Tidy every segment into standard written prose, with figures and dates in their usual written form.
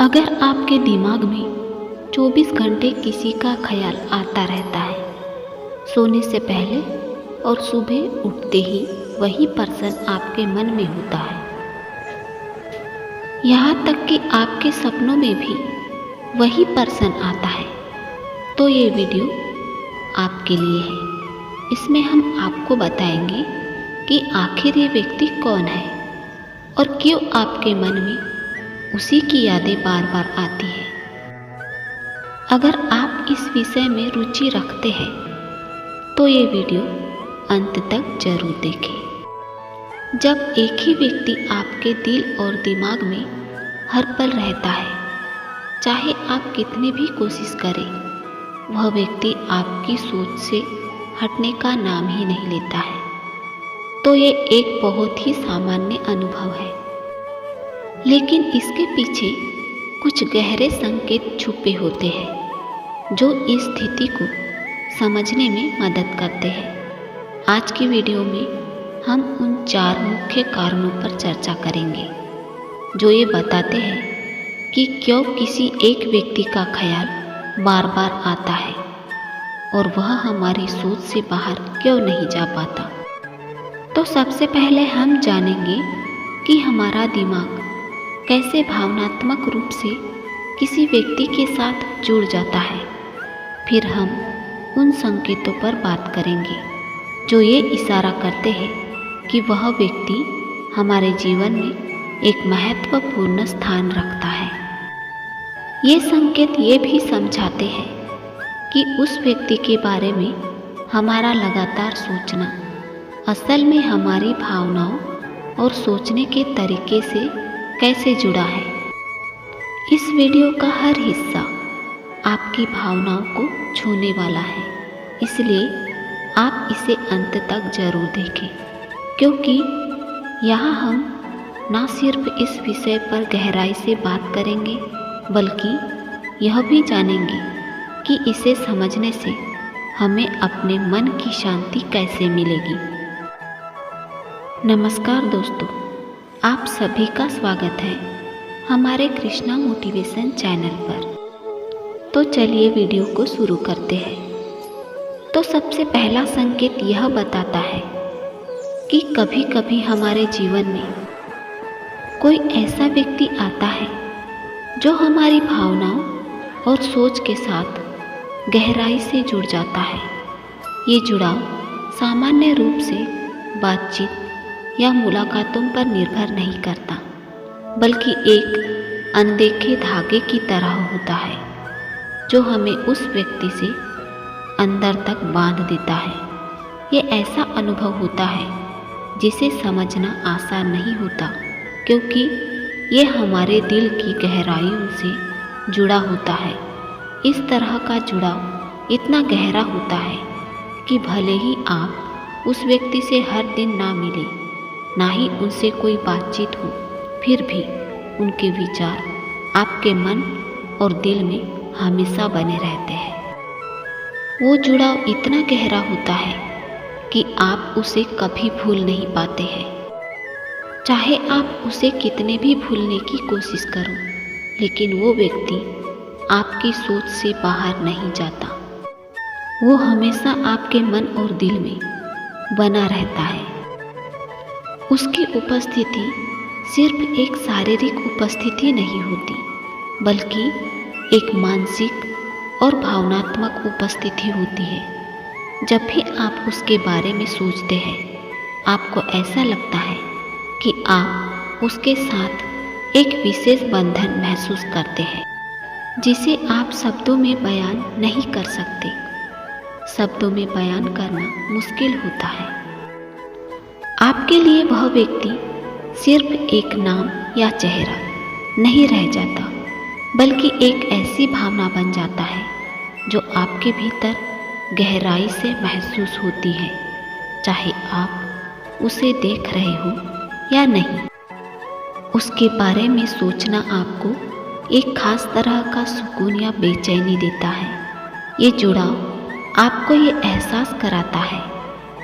अगर आपके दिमाग में 24 घंटे किसी का ख्याल आता रहता है, सोने से पहले और सुबह उठते ही वही पर्सन आपके मन में होता है, यहाँ तक कि आपके सपनों में भी वही पर्सन आता है, तो ये वीडियो आपके लिए है। इसमें हम आपको बताएंगे कि आखिर ये व्यक्ति कौन है और क्यों आपके मन में उसी की यादें बार बार आती है। अगर आप इस विषय में रुचि रखते हैं तो ये वीडियो अंत तक जरूर देखें। जब एक ही व्यक्ति आपके दिल और दिमाग में हर पल रहता है, चाहे आप कितनी भी कोशिश करें, वह व्यक्ति आपकी सोच से हटने का नाम ही नहीं लेता है, तो ये एक बहुत ही सामान्य अनुभव है। लेकिन इसके पीछे कुछ गहरे संकेत छुपे होते हैं जो इस स्थिति को समझने में मदद करते हैं। आज की वीडियो में हम उन 4 मुख्य कारणों पर चर्चा करेंगे जो ये बताते हैं कि क्यों किसी एक व्यक्ति का ख्याल बार बार आता है और वह हमारी सोच से बाहर क्यों नहीं जा पाता। तो सबसे पहले हम जानेंगे कि हमारा दिमाग कैसे भावनात्मक रूप से किसी व्यक्ति के साथ जुड़ जाता है। फिर हम उन संकेतों पर बात करेंगे जो ये इशारा करते हैं कि वह व्यक्ति हमारे जीवन में एक महत्वपूर्ण स्थान रखता है। ये संकेत ये भी समझाते हैं कि उस व्यक्ति के बारे में हमारा लगातार सोचना असल में हमारी भावनाओं और सोचने के तरीके से कैसे जुड़ा है। इस वीडियो का हर हिस्सा आपकी भावनाओं को छूने वाला है, इसलिए आप इसे अंत तक जरूर देखें, क्योंकि यहाँ हम न सिर्फ इस विषय पर गहराई से बात करेंगे बल्कि यह भी जानेंगे कि इसे समझने से हमें अपने मन की शांति कैसे मिलेगी। नमस्कार दोस्तों, आप सभी का स्वागत है हमारे कृष्णा मोटिवेशन चैनल पर। तो चलिए वीडियो को शुरू करते हैं। तो सबसे पहला संकेत यह बताता है कि कभी कभी हमारे जीवन में कोई ऐसा व्यक्ति आता है जो हमारी भावनाओं और सोच के साथ गहराई से जुड़ जाता है। ये जुड़ाव सामान्य रूप से बातचीत या मुलाकातों पर निर्भर नहीं करता, बल्कि एक अनदेखे धागे की तरह होता है जो हमें उस व्यक्ति से अंदर तक बांध देता है। ये ऐसा अनुभव होता है जिसे समझना आसान नहीं होता, क्योंकि ये हमारे दिल की गहराइयों से जुड़ा होता है। इस तरह का जुड़ाव इतना गहरा होता है कि भले ही आप उस व्यक्ति से हर दिन ना मिले, ना ही उनसे कोई बातचीत हो, फिर भी उनके विचार आपके मन और दिल में हमेशा बने रहते हैं। वो जुड़ाव इतना गहरा होता है कि आप उसे कभी भूल नहीं पाते हैं। चाहे आप उसे कितने भी भूलने की कोशिश करो, लेकिन वो व्यक्ति आपकी सोच से बाहर नहीं जाता। वो हमेशा आपके मन और दिल में बना रहता है। उसकी उपस्थिति सिर्फ एक शारीरिक उपस्थिति नहीं होती, बल्कि एक मानसिक और भावनात्मक उपस्थिति होती है। जब भी आप उसके बारे में सोचते हैं, आपको ऐसा लगता है कि आप उसके साथ एक विशेष बंधन महसूस करते हैं जिसे आप शब्दों में बयान नहीं कर सकते। शब्दों में बयान करना मुश्किल होता है। आपके लिए वह व्यक्ति सिर्फ एक नाम या चेहरा नहीं रह जाता, बल्कि एक ऐसी भावना बन जाता है जो आपके भीतर गहराई से महसूस होती है, चाहे आप उसे देख रहे हो या नहीं। उसके बारे में सोचना आपको एक खास तरह का सुकून या बेचैनी देता है। ये जुड़ाव आपको ये एहसास कराता है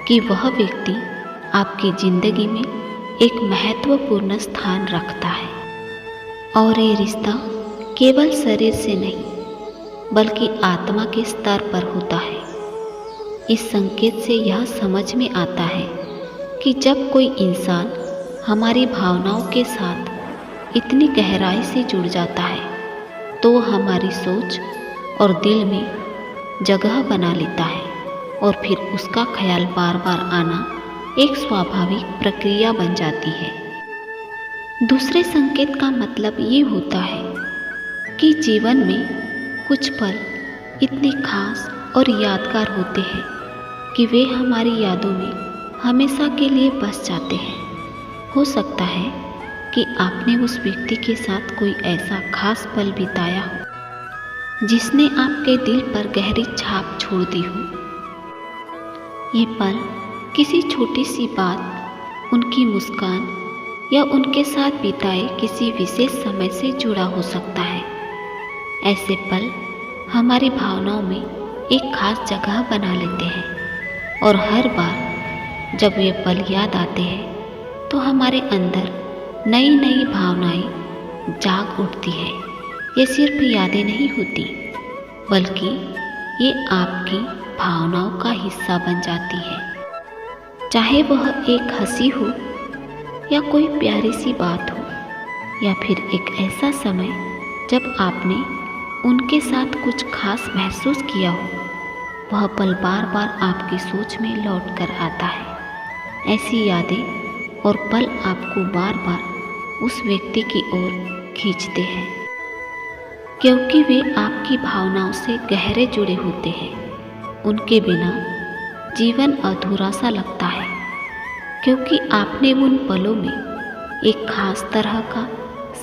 कि वह व्यक्ति आपकी ज़िंदगी में एक महत्वपूर्ण स्थान रखता है और ये रिश्ता केवल शरीर से नहीं बल्कि आत्मा के स्तर पर होता है। इस संकेत से यह समझ में आता है कि जब कोई इंसान हमारी भावनाओं के साथ इतनी गहराई से जुड़ जाता है तो हमारी सोच और दिल में जगह बना लेता है और फिर उसका ख्याल बार बार आना एक स्वाभाविक प्रक्रिया बन जाती है। दूसरे संकेत का मतलब ये होता है कि जीवन में कुछ पल इतने खास और यादगार होते हैं कि वे हमारी यादों में हमेशा के लिए बस जाते हैं। हो सकता है कि आपने उस व्यक्ति के साथ कोई ऐसा खास पल बिताया हो जिसने आपके दिल पर गहरी छाप छोड़ दी हो। ये पल किसी छोटी सी बात, उनकी मुस्कान या उनके साथ बिताए किसी विशेष समय से जुड़ा हो सकता है। ऐसे पल हमारी भावनाओं में एक खास जगह बना लेते हैं और हर बार जब ये पल याद आते हैं तो हमारे अंदर नई नई भावनाएं जाग उठती है। ये सिर्फ यादें नहीं होती बल्कि ये आपकी भावनाओं का हिस्सा बन जाती है। चाहे वह एक हंसी हो या कोई प्यारी सी बात हो या फिर एक ऐसा समय जब आपने उनके साथ कुछ खास महसूस किया हो, वह पल बार बार आपकी सोच में लौट कर आता है। ऐसी यादें और पल आपको बार बार उस व्यक्ति की ओर खींचते हैं क्योंकि वे आपकी भावनाओं से गहरे जुड़े होते हैं। उनके बिना जीवन अधूरा सा लगता है क्योंकि आपने उन पलों में एक खास तरह का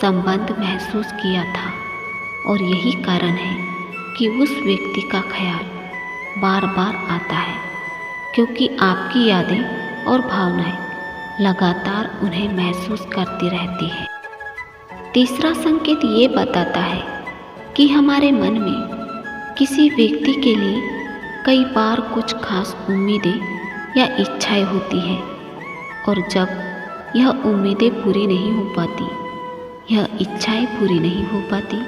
संबंध महसूस किया था और यही कारण है कि उस व्यक्ति का ख्याल बार बार आता है क्योंकि आपकी यादें और भावनाएं लगातार उन्हें महसूस करती रहती है। तीसरा संकेत ये बताता है कि हमारे मन में किसी व्यक्ति के लिए कई बार कुछ खास उम्मीदें या इच्छाएं होती हैं और जब यह उम्मीदें पूरी नहीं हो पाती, यह इच्छाएं पूरी नहीं हो पाती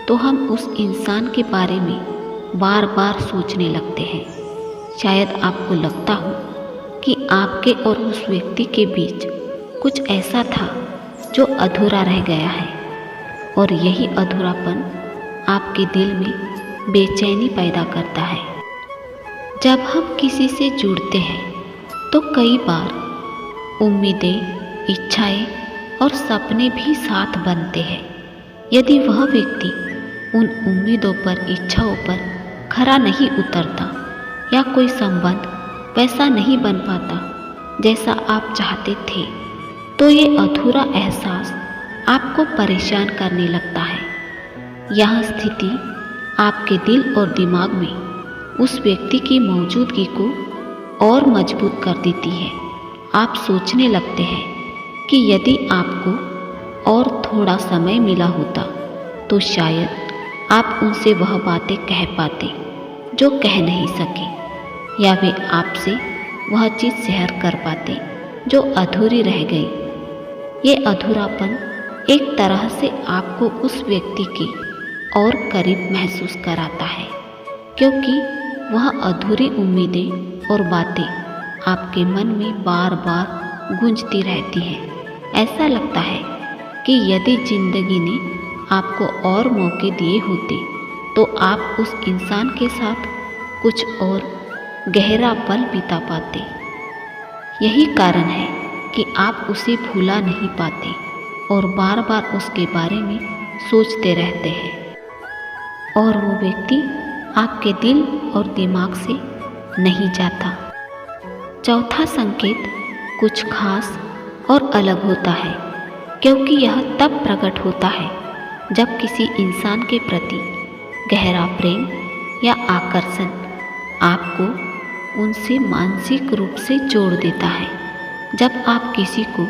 तो हम उस इंसान के बारे में बार बार सोचने लगते हैं। शायद आपको लगता हो कि आपके और उस व्यक्ति के बीच कुछ ऐसा था जो अधूरा रह गया है और यही अधूरापन आपके दिल में बेचैनी पैदा करता है। जब हम किसी से जुड़ते हैं तो कई बार उम्मीदें, इच्छाएं और सपने भी साथ बनते हैं। यदि वह व्यक्ति उन उम्मीदों पर, इच्छाओं पर खरा नहीं उतरता या कोई संबंध वैसा नहीं बन पाता जैसा आप चाहते थे तो ये अधूरा एहसास आपको परेशान करने लगता है। यह स्थिति आपके दिल और दिमाग में उस व्यक्ति की मौजूदगी को और मजबूत कर देती है। आप सोचने लगते हैं कि यदि आपको और थोड़ा समय मिला होता तो शायद आप उनसे वह बातें कह पाते जो कह नहीं सके या वे आपसे वह चीज़ शेयर कर पाते जो अधूरी रह गई। ये अधूरापन एक तरह से आपको उस व्यक्ति के और करीब महसूस कराता है क्योंकि वह अधूरी उम्मीदें और बातें आपके मन में बार बार गूंजती रहती हैं। ऐसा लगता है कि यदि जिंदगी ने आपको और मौके दिए होते तो आप उस इंसान के साथ कुछ और गहरा पल बिता पाते। यही कारण है कि आप उसे भूला नहीं पाते और बार बार उसके बारे में सोचते रहते हैं और वो व्यक्ति आपके दिल और दिमाग से नहीं जाता। चौथा संकेत कुछ खास और अलग होता है क्योंकि यह तब प्रकट होता है जब किसी इंसान के प्रति गहरा प्रेम या आकर्षण आपको उनसे मानसिक रूप से जोड़ देता है। जब आप किसी को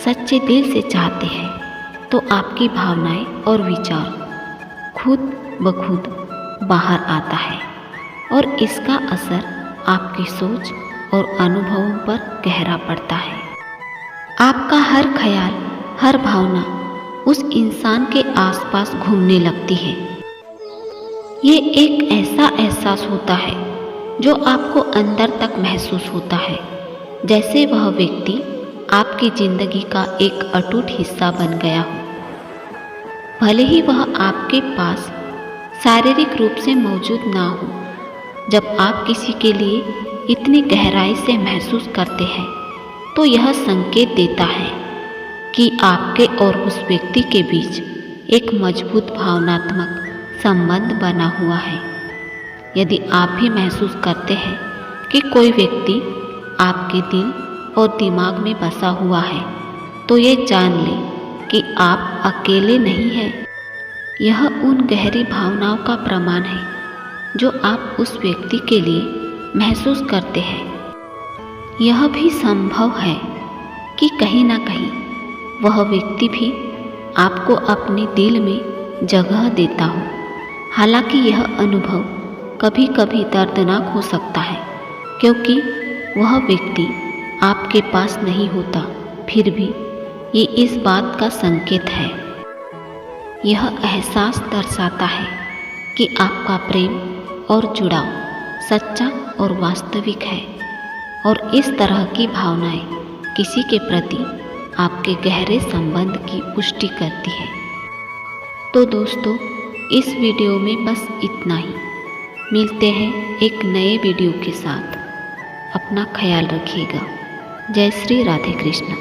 सच्चे दिल से चाहते हैं तो आपकी भावनाएं और विचार खुद ब खुद बाहर आता है और इसका असर आपकी सोच और अनुभवों पर गहरा पड़ता है। आपका हर ख्याल, हर भावना उस इंसान के आसपास घूमने लगती है। ये एक ऐसा एहसास होता है जो आपको अंदर तक महसूस होता है, जैसे वह व्यक्ति आपकी ज़िंदगी का एक अटूट हिस्सा बन गया हो। भले ही वह आपके पास शारीरिक रूप से मौजूद ना हो, जब आप किसी के लिए इतनी गहराई से महसूस करते हैं तो यह संकेत देता है कि आपके और उस व्यक्ति के बीच एक मजबूत भावनात्मक संबंध बना हुआ है। यदि आप भी महसूस करते हैं कि कोई व्यक्ति आपके दिल और दिमाग में बसा हुआ है, तो ये जान लें कि आप अकेले नहीं हैं। यह उन गहरी भावनाओं का प्रमाण है जो आप उस व्यक्ति के लिए महसूस करते हैं। यह भी संभव है कि कहीं ना कहीं वह व्यक्ति भी आपको अपने दिल में जगह देता हो। हालांकि यह अनुभव कभी कभी दर्दनाक हो सकता है, क्योंकि वह व्यक्ति आपके पास नहीं होता। फिर भी ये इस बात का संकेत है। यह एहसास दर्शाता है कि आपका प्रेम और जुड़ाव सच्चा और वास्तविक है, और इस तरह की भावनाएं किसी के प्रति आपके गहरे संबंध की पुष्टि करती है। तो दोस्तों, इस वीडियो में बस इतना ही। मिलते हैं एक नए वीडियो के साथ। अपना ख्याल रखिएगा। जय श्री राधे कृष्ण।